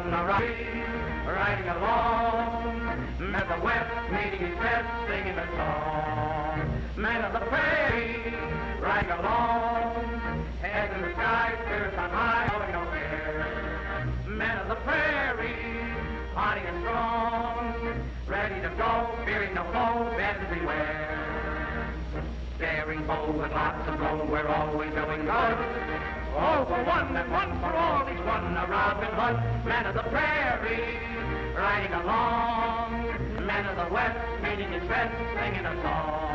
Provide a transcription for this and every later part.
one riding along. Man of the West meeting his best, singing a song. Man of the prairie, riding along. Head in the sky, spirits on high, going nowhere. Man of the prairie, hearty and strong. Ready to go, fearing no foe, bends beware. Daring bold with lots of gold, we're always doing good. All for one and one for all, each one a Robin Hood. Man of the prairie, riding along. Man of the West, meeting his best, singing a song.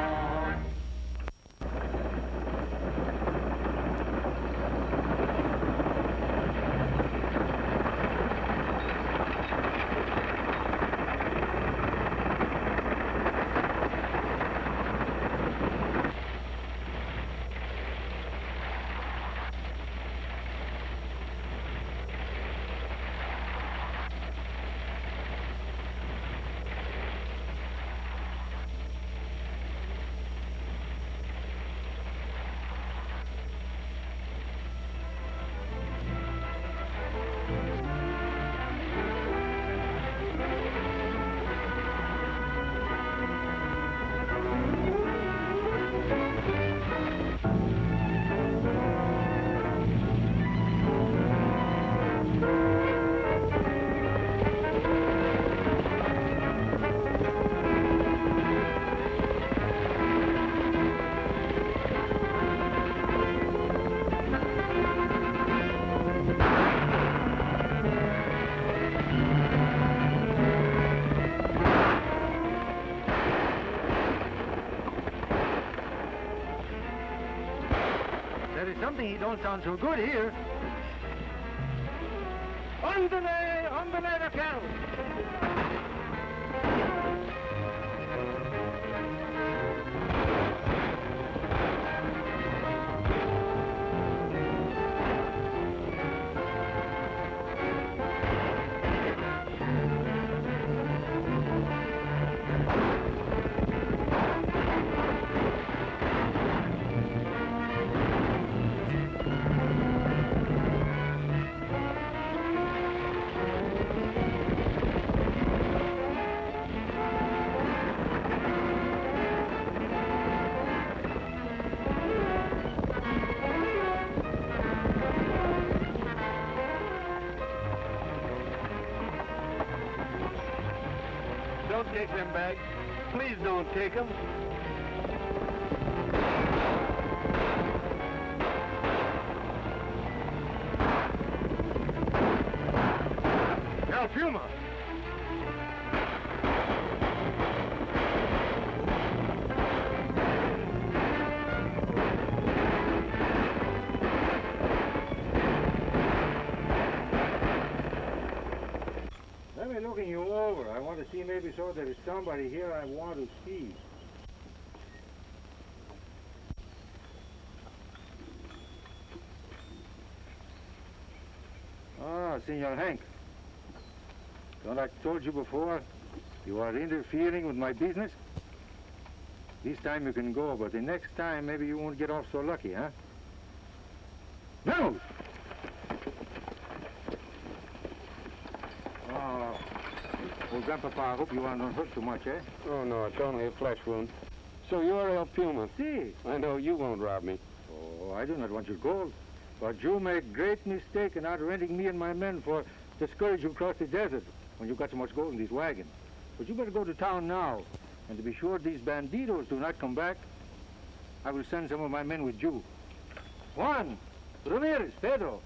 He don't sound so good here. Underlay the cattle. Don't take them bags. Please don't take them. Now, Puma. Let me looking you over. I want to see maybe so there is somebody here I want to see. Ah, Senor Hank. Don't I told you before? You are interfering with my business? This time you can go, but the next time maybe you won't get off so lucky, huh? No! Oh, well, Grandpapa, I hope you aren't hurt too much, eh? Oh, no, it's only a flesh wound. So you're El Puma? Si. I know you won't rob me. Oh, I do not want your gold. But you made great mistake in outrenting me and my men for discourage you across the desert when you got so much gold in these wagons. But you better go to town now. And to be sure these banditos do not come back, I will send some of my men with you. Juan, Ramirez, Pedro,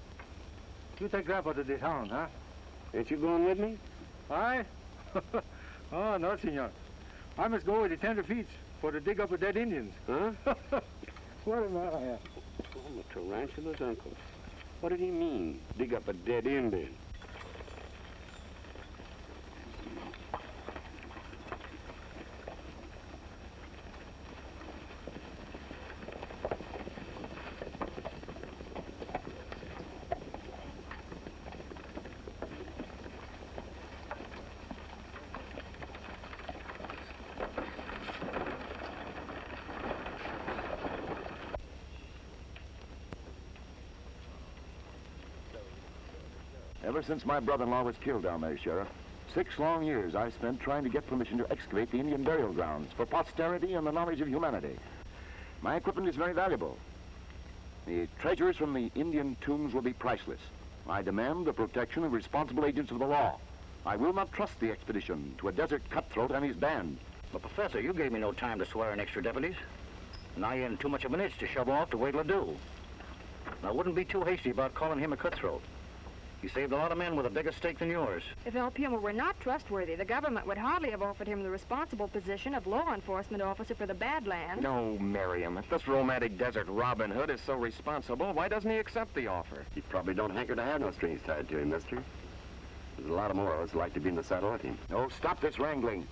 you take Grandpa to the town, huh? Ain't you going with me? I? Oh, no, senor. I must go with the tenderfeets for to dig up the dead Indians. Huh? What am I? I'm a tarantula's uncle. What did he mean, dig up a dead Indian? Ever since my brother-in-law was killed down there, Sheriff, 6 long years I spent trying to get permission to excavate the Indian burial grounds for posterity and the knowledge of humanity. My equipment is very valuable. The treasures from the Indian tombs will be priceless. I demand the protection of responsible agents of the law. I will not trust the expedition to a desert cutthroat and his band. But, Professor, you gave me no time to swear in extra deputies. Now you're in too much of an itch to shove off to wait till I do. Now, I wouldn't be too hasty about calling him a cutthroat. He saved a lot of men with a bigger stake than yours. If El Puma were not trustworthy, the government would hardly have offered him the responsible position of law enforcement officer for the Badlands. No, Marian. If this romantic desert Robin Hood is so responsible, why doesn't he accept the offer? He probably don't hanker to have no strings tied to him, mister. There's a lot of more of us like to be in the saddle with him. No, stop this wrangling.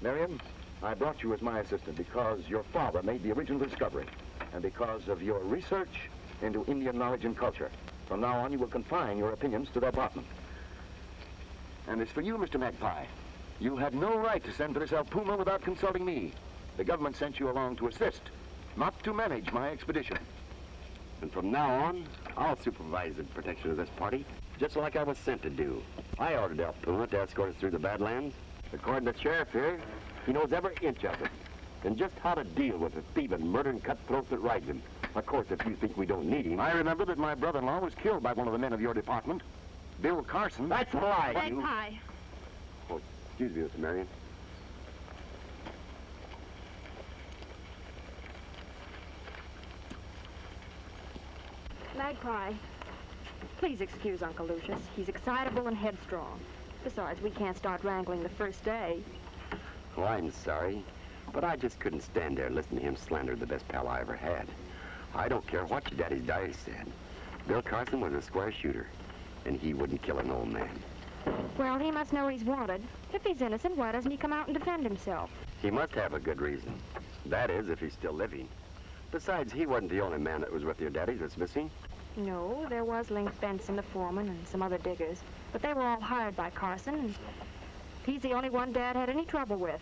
Marian, I brought you as my assistant because your father made the original discovery and because of your research into Indian knowledge and culture. From now on, you will confine your opinions to the apartment. And as for you, Mr. Magpie, you had no right to send for this El Puma without consulting me. The government sent you along to assist, not to manage my expedition. And from now on, I'll supervise the protection of this party, just like I was sent to do. I ordered El Puma to escort us through the Badlands. According to the sheriff here, he knows every inch of it, and just how to deal with the thieving, murdering cutthroats that rides him. Of course, if you think we don't need him... I remember that my brother-in-law was killed by one of the men of your department, Bill Carson. That's a lie, you... Magpie. Oh, excuse me, Mr. Marian. Magpie. Please excuse Uncle Lucius. He's excitable and headstrong. Besides, we can't start wrangling the first day. Oh, I'm sorry, but I just couldn't stand there listening to him slander the best pal I ever had. I don't care what your daddy's diary said. Bill Carson was a square shooter, and he wouldn't kill an old man. Well, he must know he's wanted. If he's innocent, why doesn't he come out and defend himself? He must have a good reason. That is, if he's still living. Besides, he wasn't the only man that was with your daddy that's missing. No, there was Link Benson, the foreman, and some other diggers. But they were all hired by Carson, and he's the only one Dad had any trouble with.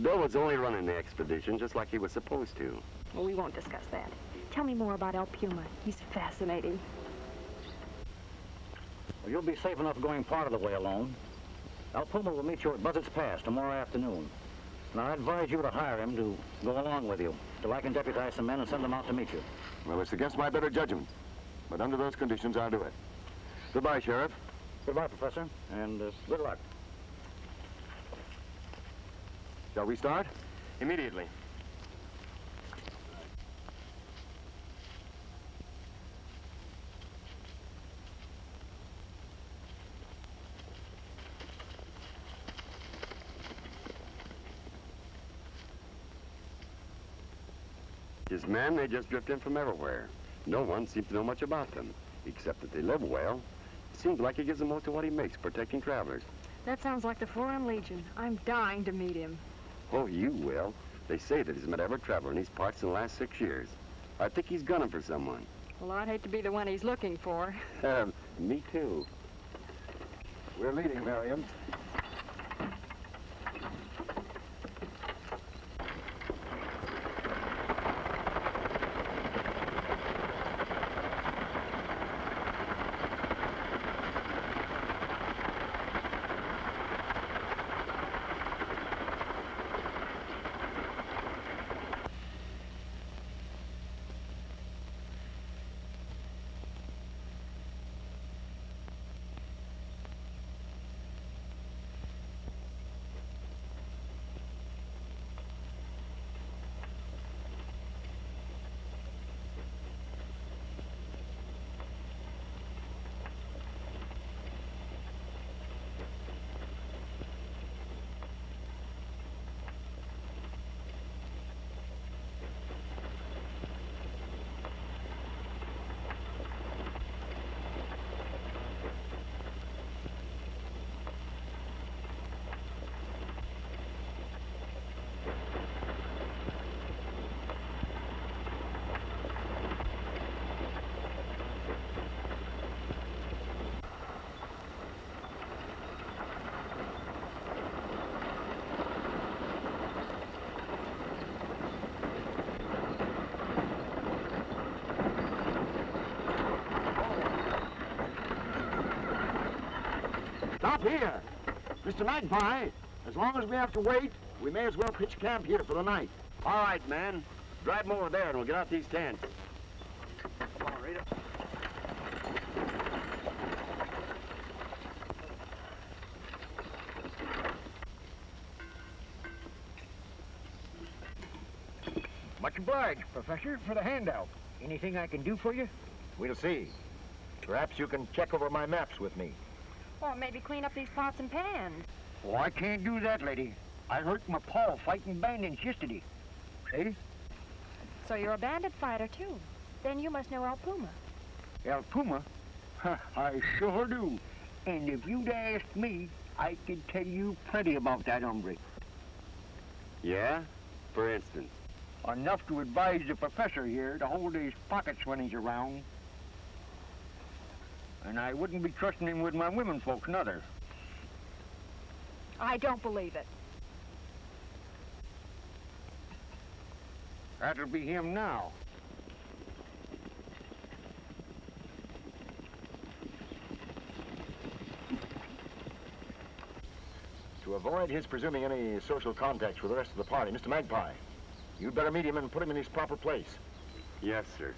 Bill was only running the expedition just like he was supposed to. Well, we won't discuss that. Tell me more about El Puma. He's fascinating. Well, you'll be safe enough going part of the way alone. El Puma will meet you at Buzzard's Pass tomorrow afternoon. Now, I advise you to hire him to go along with you, till I can deputize some men and send them out to meet you. Well, it's against my better judgment, but under those conditions, I'll do it. Goodbye, Sheriff. Goodbye, Professor, and good luck. Shall we start? Immediately. His men, they just drift in from everywhere. No one seems to know much about them, except that they live well. It seems like he gives the most of what he makes protecting travelers. That sounds like the Foreign Legion. I'm dying to meet him. Oh, you will. They say that he's met every traveler in these parts in the last 6 years. I think he's gunning for someone. Well, I'd hate to be the one he's looking for. Me too. We're leading, Marian. Stop here. Mr. Magpie, as long as we have to wait, we may as well pitch camp here for the night. All right, man. Drive them over there and we'll get out these tents. Come on, Rita. Much obliged, Professor, for the handout. Anything I can do for you? We'll see. Perhaps you can check over my maps with me. Or maybe clean up these pots and pans. Oh, I can't do that, lady. I hurt my paw fighting bandits yesterday. See? So you're a bandit fighter, too. Then you must know El Puma. El Puma? Huh, I sure do. And if you'd asked me, I could tell you plenty about that hombre. Yeah? For instance? Enough to advise the professor here to hold his pockets when he's around. And I wouldn't be trusting him with my women folks, neither. I don't believe it. That'll be him now. To avoid his presuming any social contacts with the rest of the party, Mr. Magpie, you'd better meet him and put him in his proper place. Yes, sir.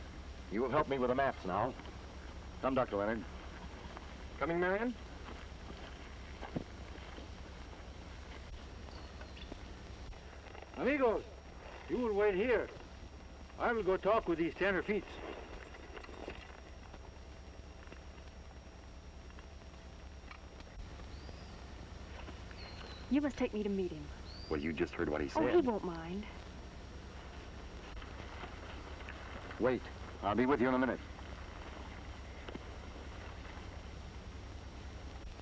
You will help me with the maps now. Come, Dr. Leonard. Coming, Marian? Amigos, you will wait here. I will go talk with these tenderfeets. You must take me to meet him. Well, you just heard what he said. Oh, he won't mind. Wait. I'll be with you in a minute.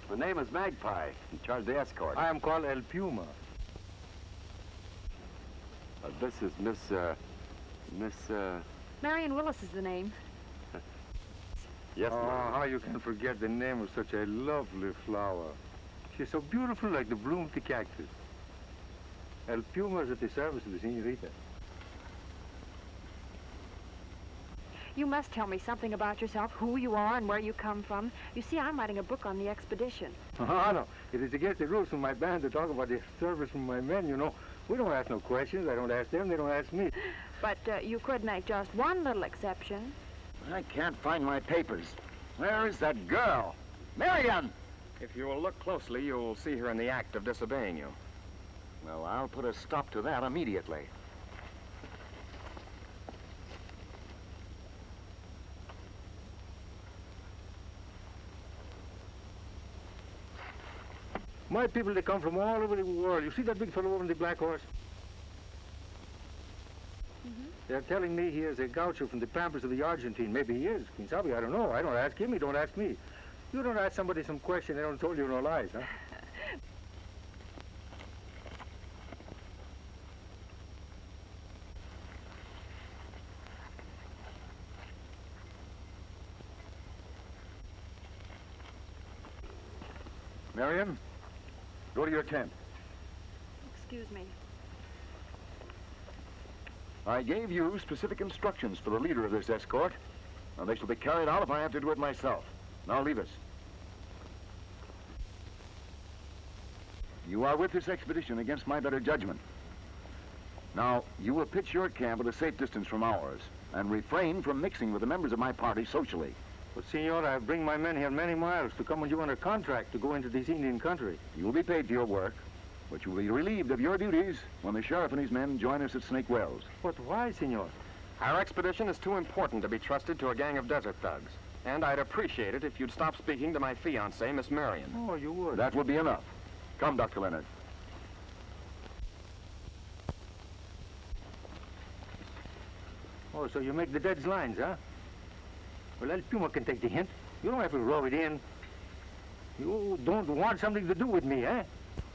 My name is Magpie, in charge of the escort. I am called El Puma. This is Miss, Marian Willis is the name. Yes, Oh, ma'am. how you can forget the name of such a lovely flower. She's so beautiful like the bloom of the cactus. El Puma is at the service of the senorita. You must tell me something about yourself, who you are and where you come from. You see, I'm writing a book on the expedition. Oh, no. It is against the rules of my band to talk about the service from my men, you know. We don't ask no questions. I don't ask them. They don't ask me. But you could make just one little exception. I can't find my papers. Where is that girl? Marian! If you will look closely, you'll see her in the act of disobeying you. Well, I'll put a stop to that immediately. My people, they come from all over the world. You see that big fellow over on the black horse? Mm-hmm. They're telling me he is a gaucho from the pampas of the Argentine. Maybe he is. Quien sabe, I don't know. I don't ask him. He don't ask me. You don't ask somebody some question. They don't told you no lies, huh? Marian, go to your tent. Excuse me. I gave you specific instructions for the leader of this escort. Now, they shall be carried out if I have to do it myself. Now, leave us. You are with this expedition against my better judgment. Now, you will pitch your camp at a safe distance from ours and refrain from mixing with the members of my party socially. But, senor, I bring my men here many miles to come with you under contract to go into this Indian country. You will be paid for your work, but you will be relieved of your duties when the sheriff and his men join us at Snake Wells. But why, senor? Our expedition is too important to be trusted to a gang of desert thugs. And I'd appreciate it if you'd stop speaking to my fiancée, Miss Marian. Oh, you would. That would be enough. Come, Dr. Leonard. Oh, so you make the dead lines, huh? Well, El Puma can take the hint. You don't have to rub it in. You don't want something to do with me, eh?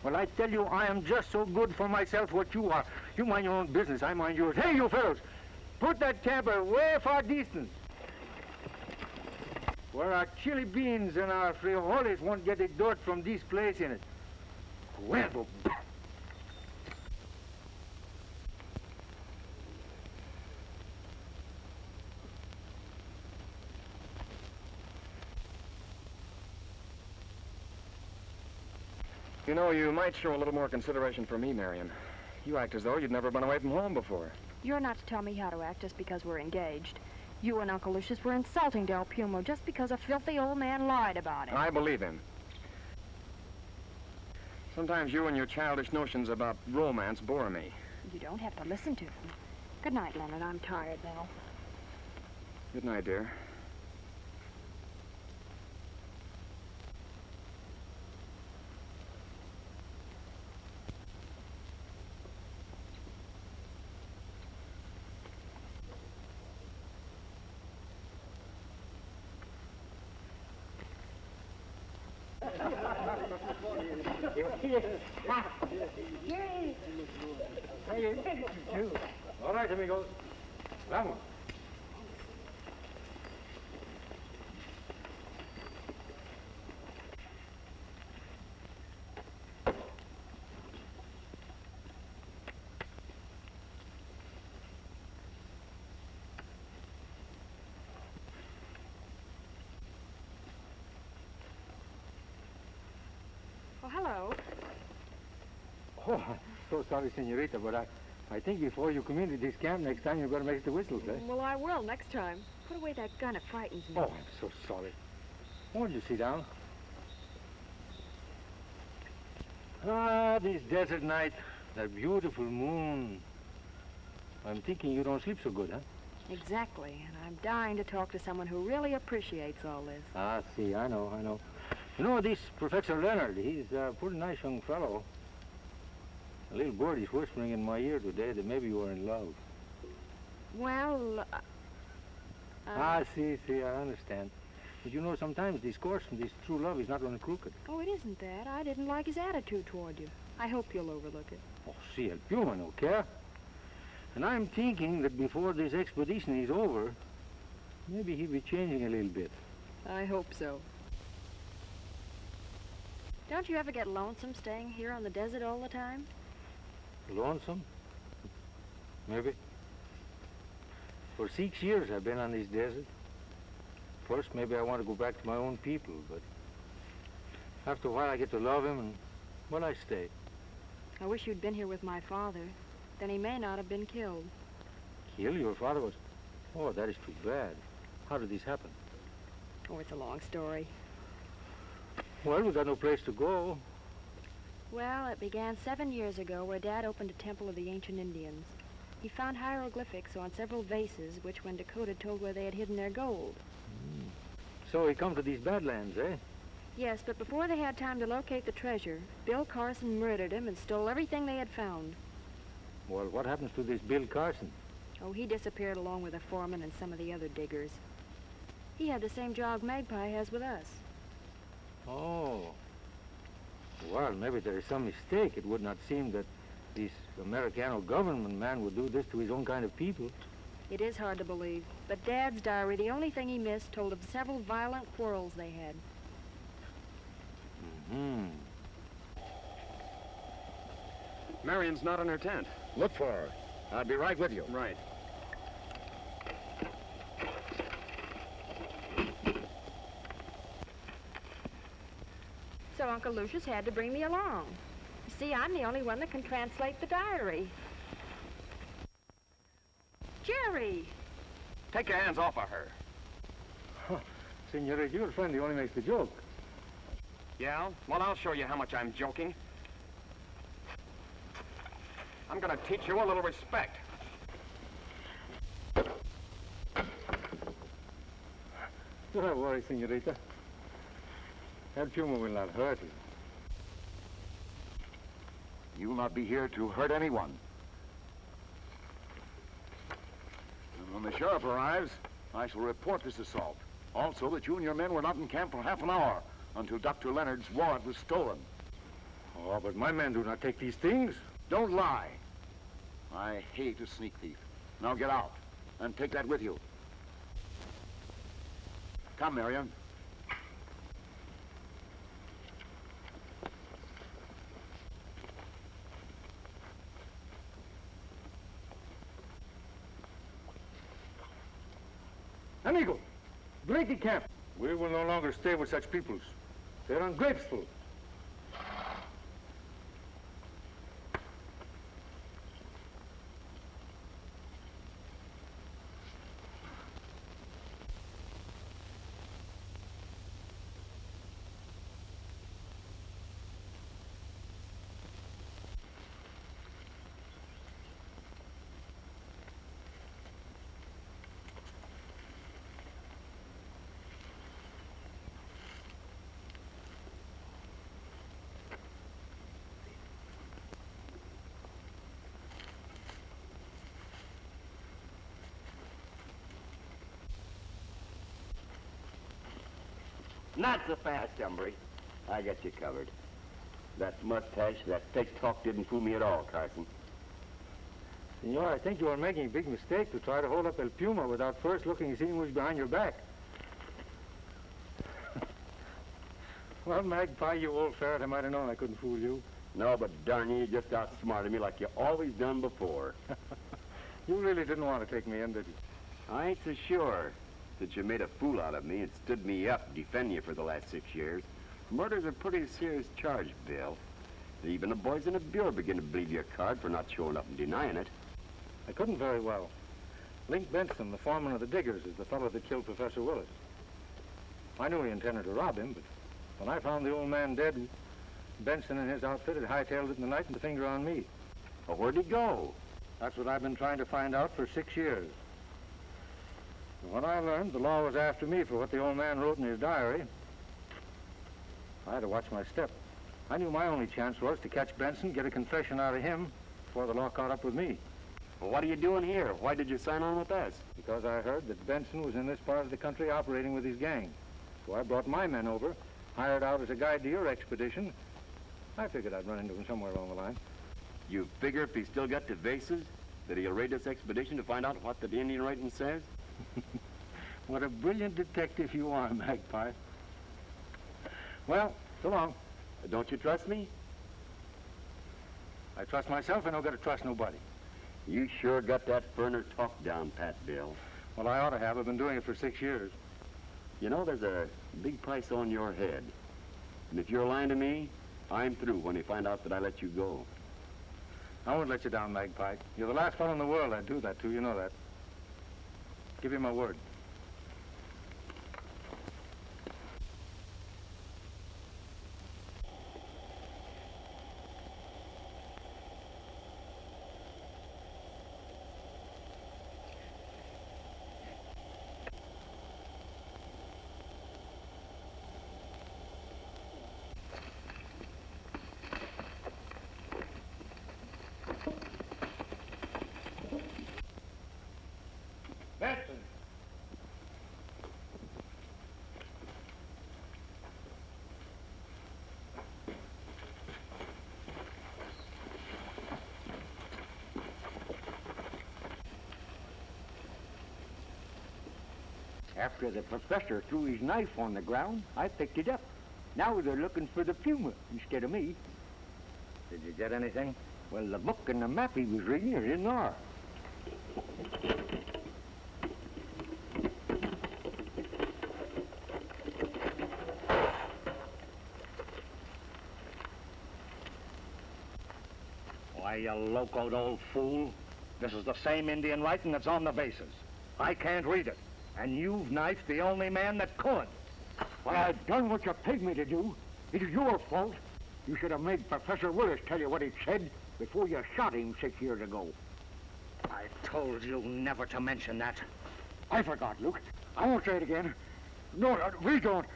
Well, I tell you, I am just so good for myself what you are. You mind your own business, I mind yours. Hey, you fellows, put that camper way far distance, where our chili beans and our frijoles won't get the dirt from this place in it. Huevo. You know, you might show a little more consideration for me, Marian. You act as though you'd never been away from home before. You're not to tell me how to act just because we're engaged. You and Uncle Lucius were insulting Del Puma just because a filthy old man lied about it. I believe him. Sometimes you and your childish notions about romance bore me. You don't have to listen to them. Good night, Leonard. I'm tired now. Good night, dear. All right, amigos. Vamos. Oh, hello. Oh, I'm so sorry, senorita, but I think before you come into this camp next time, you've got to make the whistles, eh? Well, I will next time. Put away that gun. It frightens me. Oh, I'm so sorry. Won't you sit down? Ah, this desert night, that beautiful moon. I'm thinking you don't sleep so good, huh? Exactly, and I'm dying to talk to someone who really appreciates all this. Ah, see, I know. You know, this Professor Leonard, he's a pretty nice young fellow. A little birdie's whispering in my ear today that maybe you are in love. Well, see, I understand. But you know, sometimes this course from this true love is not running crooked. Oh, it isn't that. I didn't like his attitude toward you. I hope you'll overlook it. Oh, see, El Puma no care. And I'm thinking that before this expedition is over, maybe he'll be changing a little bit. I hope so. Don't you ever get lonesome staying here on the desert all the time? Lonesome? Maybe. For 6 years I've been on this desert. First, maybe I want to go back to my own people, but after a while I get to love him, and, well, I stay. I wish you'd been here with my father. Then he may not have been killed. Killed? Your father was... Oh, that is too bad. How did this happen? Oh, it's a long story. Well, we got no place to go. Well, it began 7 years ago where Dad opened a temple of the ancient Indians. He found hieroglyphics on several vases, which when decoded told where they had hidden their gold. So he come to these Badlands, eh? Yes, but before they had time to locate the treasure, Bill Carson murdered him and stole everything they had found. Well, what happens to this Bill Carson? Oh, he disappeared along with the foreman and some of the other diggers. He had the same job Magpie has with us. Oh. Well, maybe there is some mistake. It would not seem that this Americano government man would do this to his own kind of people. It is hard to believe, but Dad's diary, the only thing he missed, told of several violent quarrels they had. Marian's not in her tent. Look for her. I'll be right with you. Right. So Uncle Lucius had to bring me along. You see, I'm the only one that can translate the diary. Jerry! Take your hands off of her. Senorita, your friend, he only makes the joke. Yeah? Well, I'll show you how much I'm joking. I'm gonna teach you a little respect. Don't worry, senorita. That Puma will not hurt you. You will not be here to hurt anyone. And when the sheriff arrives, I shall report this assault. Also, that you and your men were not in camp for half an hour until Dr. Leonard's warrant was stolen. Oh, but my men do not take these things. Don't lie. I hate a sneak thief. Now get out and take that with you. Come, Marian. Amigo, break the camp. We will no longer stay with such peoples. They're ungrateful. Not so fast, hombre. I got you covered. That mustache, that fake talk didn't fool me at all, Carson. Senor, I think you are making a big mistake to try to hold up El Puma without first looking and seeing who's behind your back. Well, Magpie, you old ferret, I might have known I couldn't fool you. No, but darn you just outsmarted me like you always done before. You really didn't want to take me in, did you? I ain't so sure. Since you made a fool out of me and stood me up defending you for the last 6 years, murder's a pretty serious charge, Bill. Even the boys in the Bureau begin to believe your card for not showing up and denying it. I couldn't very well. Link Benson, the foreman of the diggers, is the fellow that killed Professor Willis. I knew he intended to rob him, but when I found the old man dead, Benson and his outfit had hightailed it in the night and the finger on me. Well, where'd he go? That's what I've been trying to find out for 6 years. And when I learned the law was after me for what the old man wrote in his diary, I had to watch my step. I knew my only chance was to catch Benson, get a confession out of him before the law caught up with me. Well, what are you doing here? Why did you sign on with us? Because I heard that Benson was in this part of the country operating with his gang. So I brought my men over, hired out as a guide to your expedition. I figured I'd run into him somewhere along the line. You figure if he still got the vases, that he'll raid this expedition to find out what the Indian writing says? What a brilliant detective you are, Magpie. Well, so long. Don't you trust me? I trust myself. I don't got to trust nobody. You sure got that Ferner talk down, Pat, Bill. Well, I ought to have. I've been doing it for 6 years. You know, there's a big price on your head. And if you're lying to me, I'm through when you find out that I let you go. I won't let you down, Magpie. You're the last fellow in the world I'd do that to. You know that. Give you my word. Benson! After the professor threw his knife on the ground, I picked it up. Now they're looking for the Puma instead of me. Did you get anything? Well, the book and the map he was reading are in there. Why, you locoed old fool. This is the same Indian writing that's on the vases. I can't read it. And you've knifed the only man that could. Well, I've done what you paid me to do. It is your fault. You should have made Professor Willis tell you what he said before you shot him 6 years ago. I told you never to mention that. I forgot, Luke. I won't say it again. No, we don't.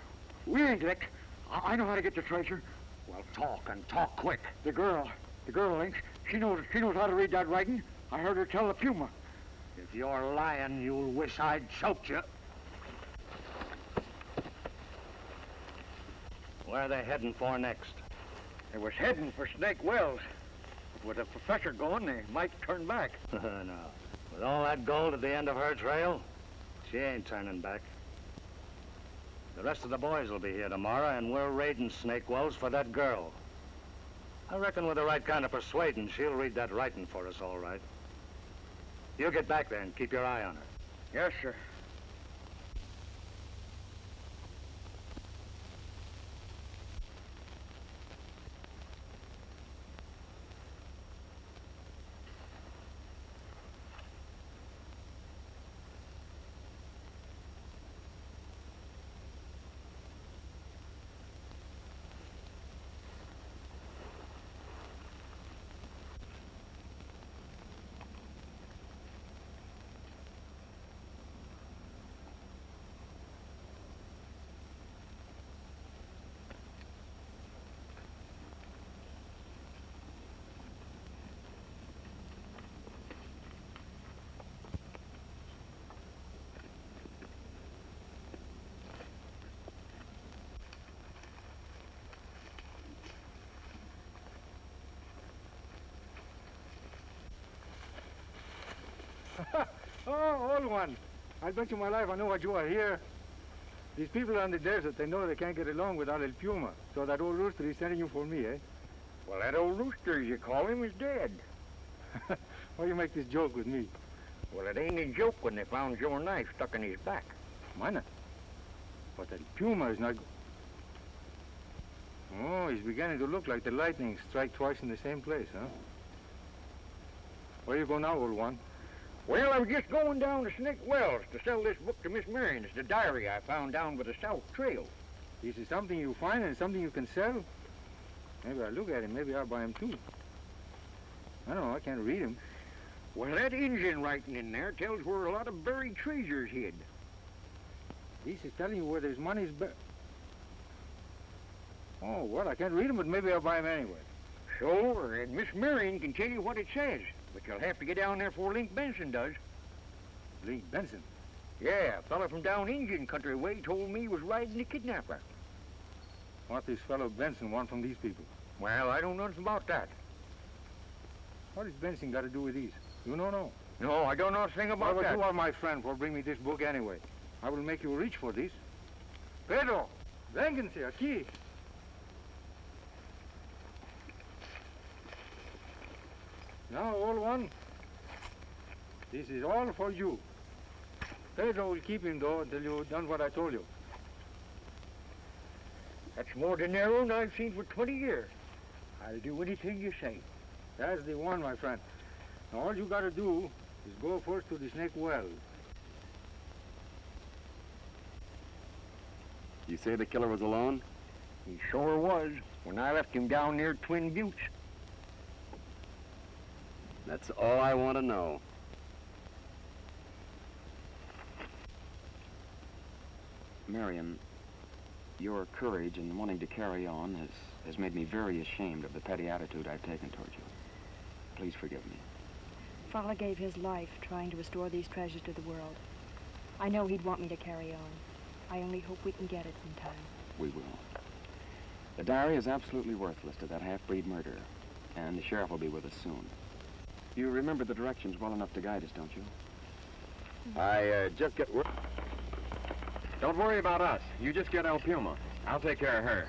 We ain't licked. I know how to get the treasure. Well, talk and talk quick. The girl, Lynx, she knows how to read that writing. I heard her tell the Puma. If you're lying, you'll wish I'd choked you. Where are they heading for next? They was heading for Snake Wells. But with the professor going, they might turn back. No. With all that gold at the end of her trail, she ain't turning back. The rest of the boys will be here tomorrow, and we're raiding Snake Wells for that girl. I reckon with the right kind of persuading, she'll read that writing for us all right. You get back there and keep your eye on her. Yes, sir. old one. I'll bet you my life I know what you are here. These people on the desert, they know they can't get along without El Puma. So that old rooster is sending you for me, eh? Well, that old rooster, as you call him, is dead. Why you make this joke with me? Well, it ain't a joke when they found your knife stuck in his back. Mine? But El Puma is not... Oh, he's beginning to look like the lightning strike twice in the same place, huh? Where you go now, old one? Well, I was just going down to Snake Wells to sell this book to Miss Marian. It's the diary I found down by the South Trail. This is something you find and something you can sell? Maybe I'll look at him. Maybe I'll buy him, too. I don't know. I can't read him. Well, that Indian writing in there tells where a lot of buried treasures hid. This is telling you where there's money's Oh, well, I can't read him, but maybe I'll buy him anyway. So, Miss Marian can tell you what it says. But you'll have to get down there before Link Benson does. Link Benson? Yeah, a fella from down Indian country way told me he was riding a kidnapper. What this fellow Benson want from these people? Well, I don't know nothing about that. What has Benson got to do with these? You don't know? No, I don't know a thing about well, that. You are my friend for bring me this book anyway. I will make you reach for this. Pedro, vénganse aquí. Now, old one, this is all for you. Pedro will keep him, though, until you've done what I told you. That's more dinero than I've seen for 20 years. I'll do anything you say. That's the one, my friend. Now, all you got to do is go first to the Snake Well. You say the killer was alone? He sure was, when I left him down near Twin Buttes. That's all I want to know. Marian, your courage in wanting to carry on has made me very ashamed of the petty attitude I've taken toward you. Please forgive me. Father gave his life trying to restore these treasures to the world. I know he'd want me to carry on. I only hope we can get it in time. We will. The diary is absolutely worthless to that half-breed murderer, and the sheriff will be with us soon. You remember the directions well enough to guide us, don't you? I just get work. Don't worry about us. You just get El Puma. I'll take care of her.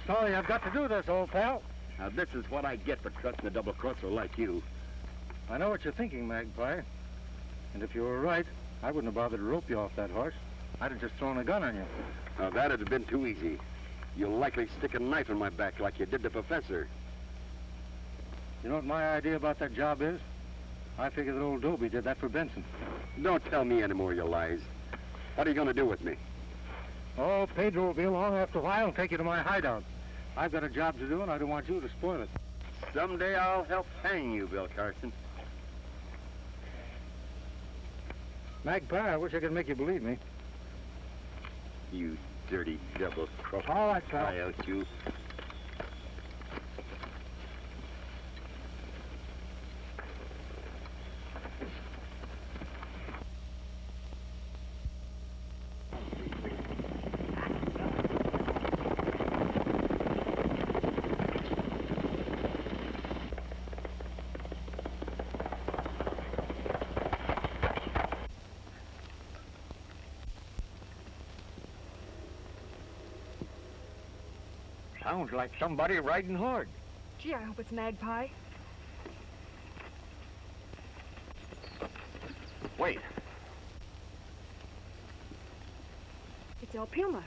Sorry, I've got to do this, old pal. Now, this is what I get for trusting a double-crosser like you. I know what you're thinking, Magpie. And if you were right, I wouldn't have bothered to rope you off that horse. I'd have just thrown a gun on you. Now, that'd have been too easy. You'll likely stick a knife in my back like you did the professor. You know what my idea about that job is? I figure that old Dobie did that for Benson. Don't tell me any more of your lies. What are you going to do with me? Oh, Pedro will be along after a while and take you to my hideout. I've got a job to do, and I don't want you to spoil it. Someday I'll help hang you, Bill Carson. Magpie, I wish I could make you believe me. You dirty double-crosser. All right, pal. Try out you. Sounds like somebody riding hard. Gee, I hope it's Magpie. Wait. It's El Puma.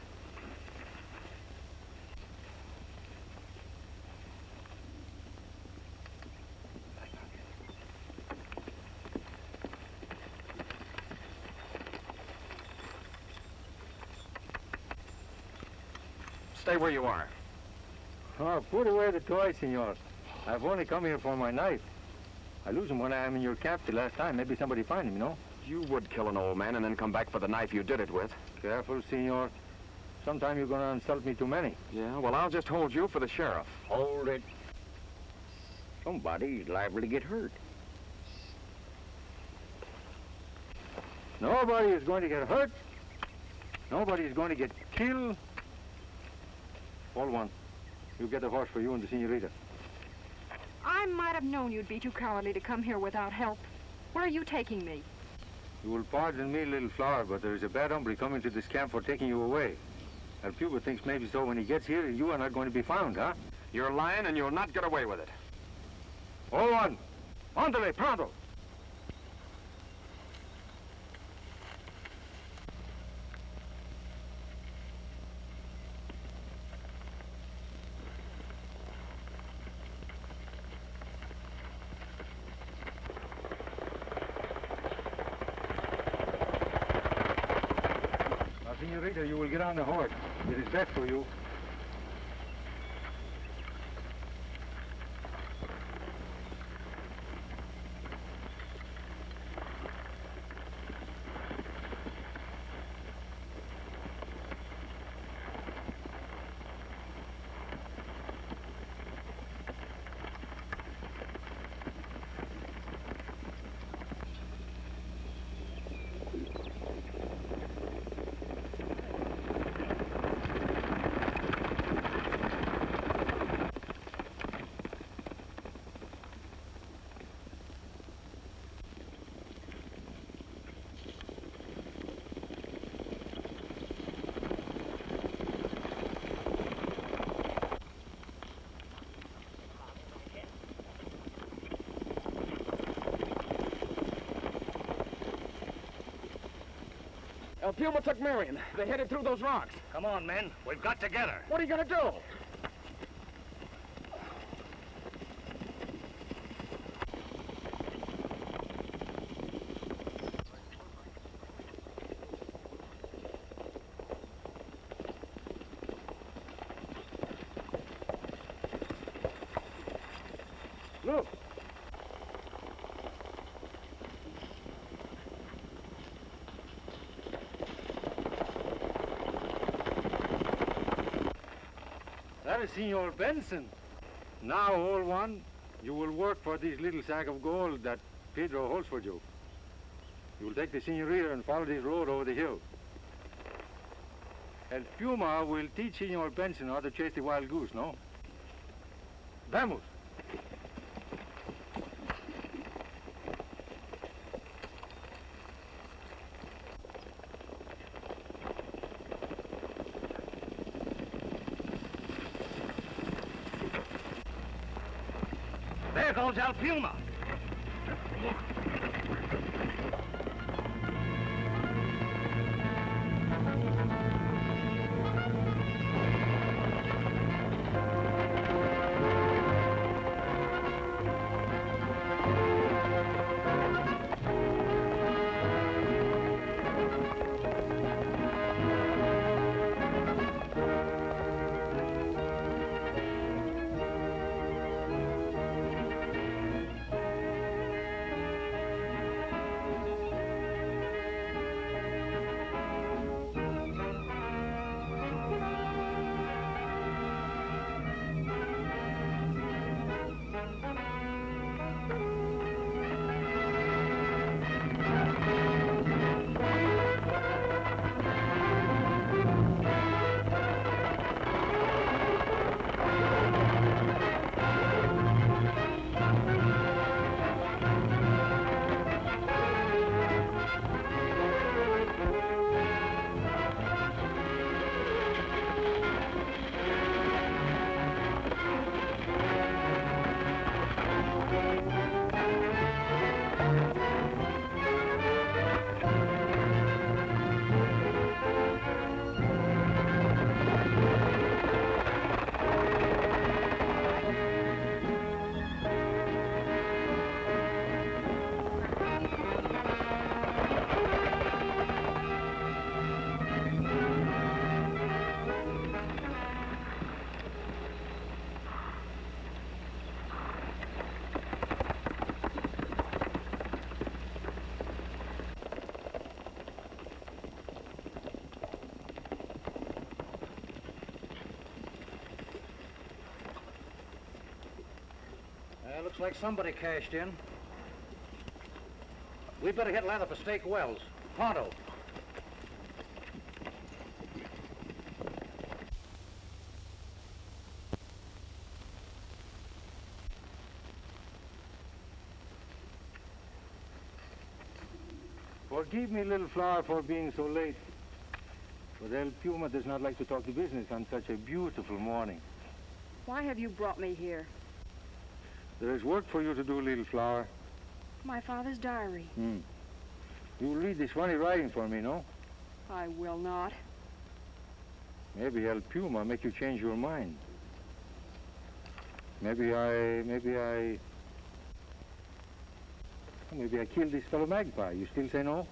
Stay where you are. Oh, put away the toy, senor. I've only come here for my knife. I lose him when I am in your camp the last time. Maybe somebody find him, you know? You would kill an old man and then come back for the knife you did it with. Careful, senor. Sometime you're going to insult me too many. Yeah, well, I'll just hold you for the sheriff. Hold it. Somebody's liable to get hurt. Nobody is going to get hurt. Nobody is going to get killed. All one. You get a horse for you and the senorita. I might have known you'd be too cowardly to come here without help. Where are you taking me? You will pardon me, little flower, but there is a bad hombre coming to this camp for taking you away. El Puma thinks maybe so when he gets here, you are not going to be found, huh? You're lying and you'll not get away with it. All one. Ándale, pronto. Senorita, you will get on the horse. It is best for you. El Puma took Marian. They headed through those rocks. Come on, men. We've got to get her. What are you gonna do? Look. That is Senor Benson. Now, old one, you will work for this little sack of gold that Pedro holds for you. You will take the senorita and follow this road over the hill. El Puma will teach Senor Benson how to chase the wild goose, no? Vamos. There goes El Puma. Looks like somebody cashed in. We better hit lather for Stake Wells. Pronto. Forgive me, little flower, for being so late. But El Puma does not like to talk to business on such a beautiful morning. Why have you brought me here? There is work for you to do, little flower. My father's diary. You'll read this funny writing for me, no? I will not. Maybe El Puma make you change your mind. Maybe I killed this fellow Magpie. You still say no?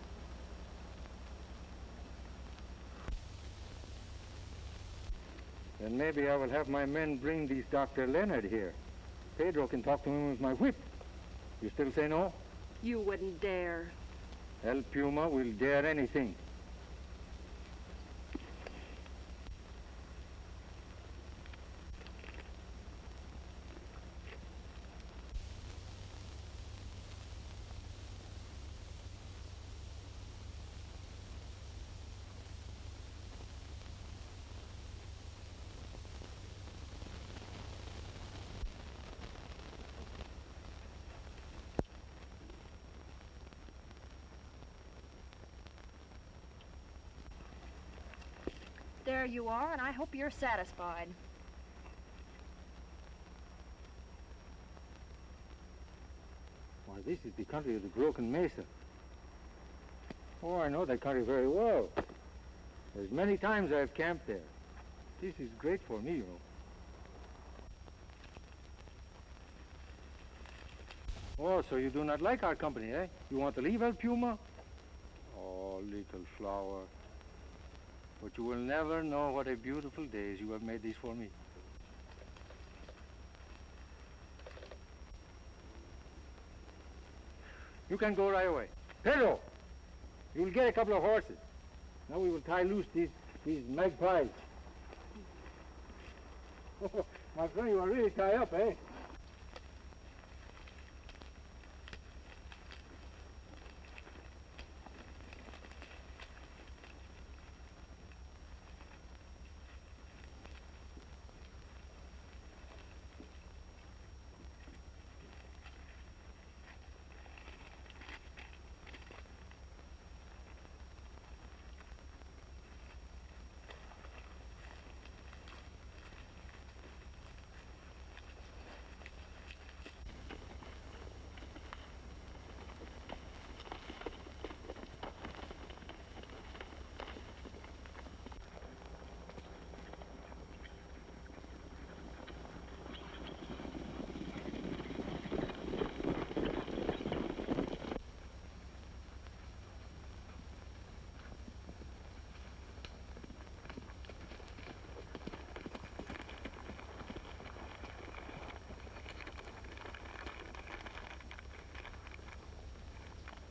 Then maybe I will have my men bring this Dr. Leonard here. Pedro can talk to him with my whip. You still say no? You wouldn't dare. El Puma will dare anything. There you are, and I hope you're satisfied. Why, this is the country of the Broken Mesa. Oh, I know that country very well. There's many times I've camped there. This is great for me, you know. Oh, so you do not like our company, eh? You want to leave, El Puma? Oh, little flower. But you will never know what a beautiful days you have made this for me. You can go right away. Pedro, you will get a couple of horses. Now we will tie loose these magpies. My friend, you are really tied up, eh?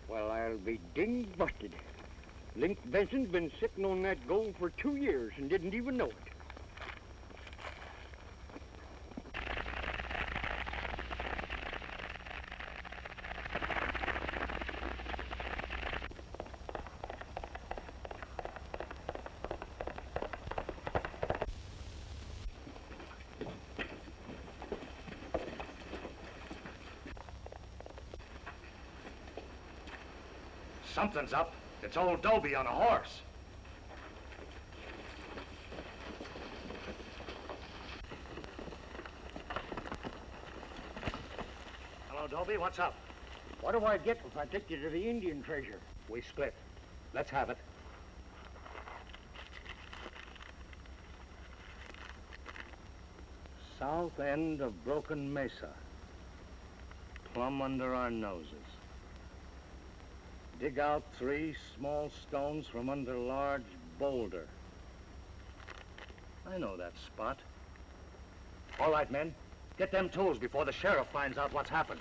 Well, I'll be dinged busted. Link Benson's been sitting on that gold for 2 years and didn't even know it. Something's up. It's old Dobie on a horse. Hello, Dobie. What's up? What do I get if I take you to the Indian treasure? We split. Let's have it. South end of Broken Mesa. Plumb under our noses. Dig out 3 small stones from under large boulder. I know that spot. All right, men. Get them tools before the sheriff finds out what's happened.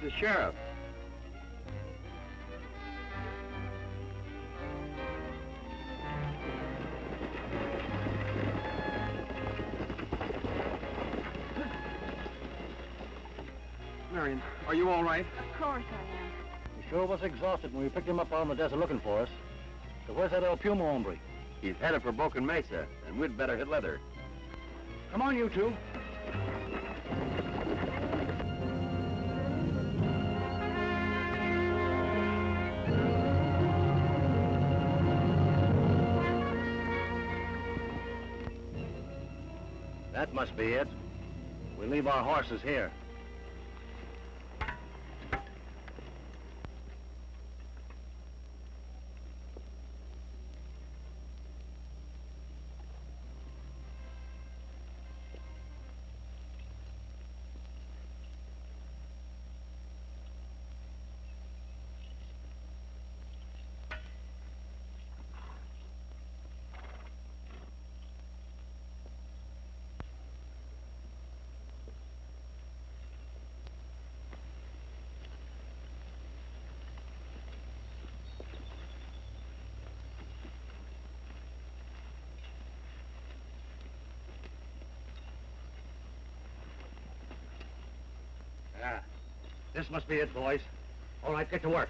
the sheriff. Marian, are you all right? Of course I am. He sure was exhausted when we picked him up on the desert looking for us. So where's that El Puma hombre? He's headed for Broken Mesa, and we'd better hit leather. Come on, you two. That must be it. We leave our horses here. Yeah. This must be it, boys. All right, get to work.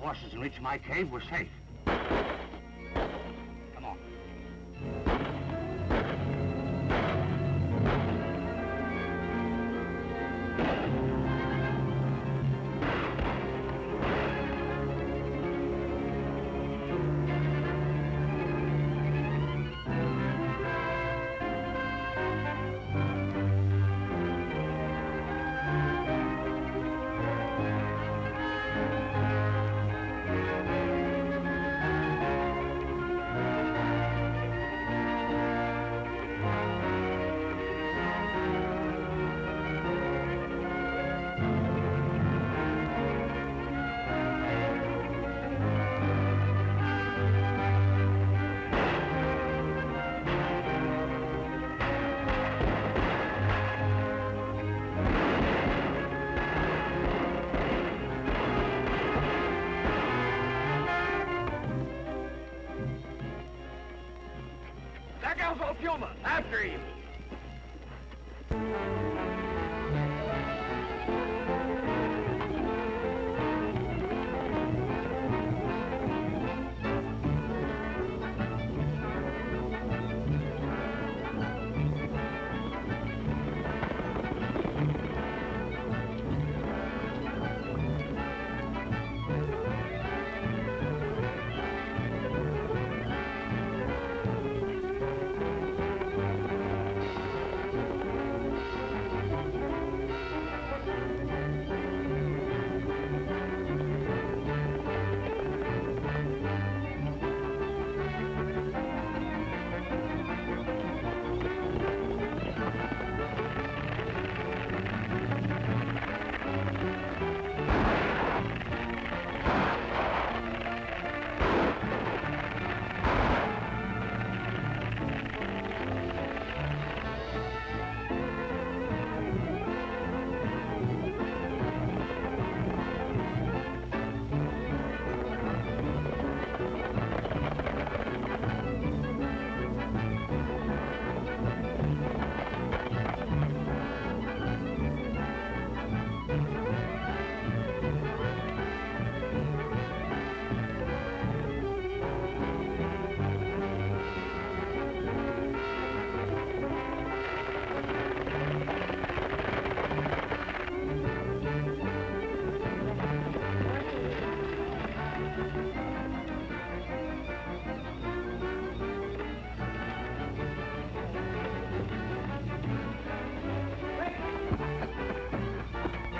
Horses and reach my cave, we're safe. Come on. Puma, after him!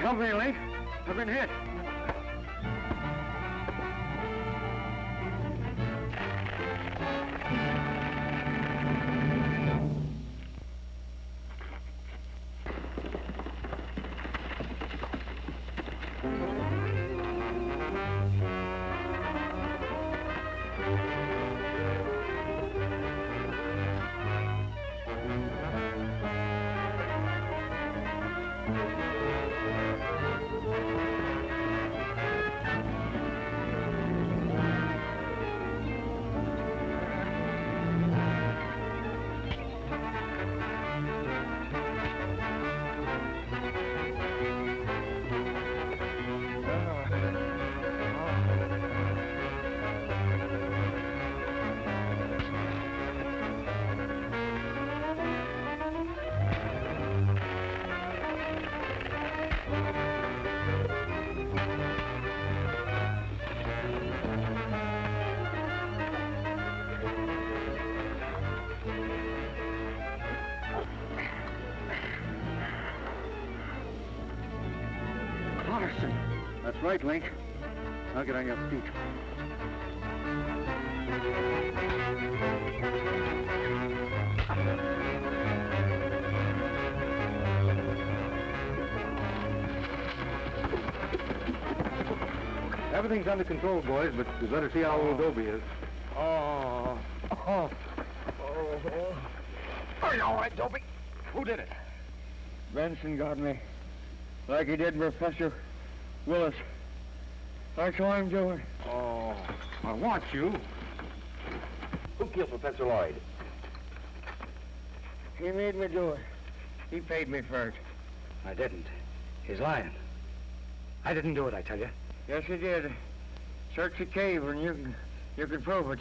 Help me, Link. I've been hit. That's right, Link. Now get on your feet. Everything's under control, boys, but we better see how old Dobie is. Are you all right, Dobie? Who did it? Benson got me. Like he did Professor Willis. I saw him do it. Oh, I want you. Who killed Professor Lloyd? He made me do it. He paid me for it. I didn't. He's lying. I didn't do it, I tell you. Yes, he did. Search the cave and you can prove it.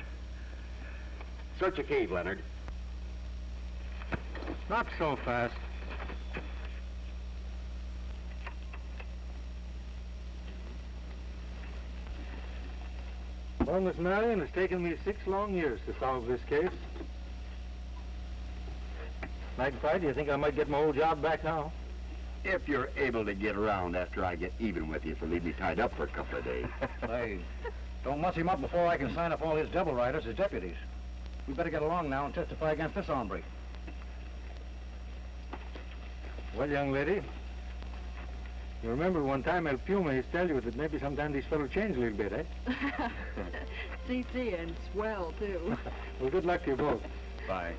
Search a cave, Leonard. Not so fast. Well, Miss Marian, it's taken me 6 long years to solve this case. Magpie, do you think I might get my old job back now? If you're able to get around after I get even with you for leaving me tied up for a couple of days. Hey, don't muss him up before I can sign up all his double riders as deputies. We better get along now and testify against this hombre. Well, young lady, you remember one time El Puma used to tell you that maybe sometime these fellows change a little bit, eh? CC and swell, too. Well, good luck to you both. Bye.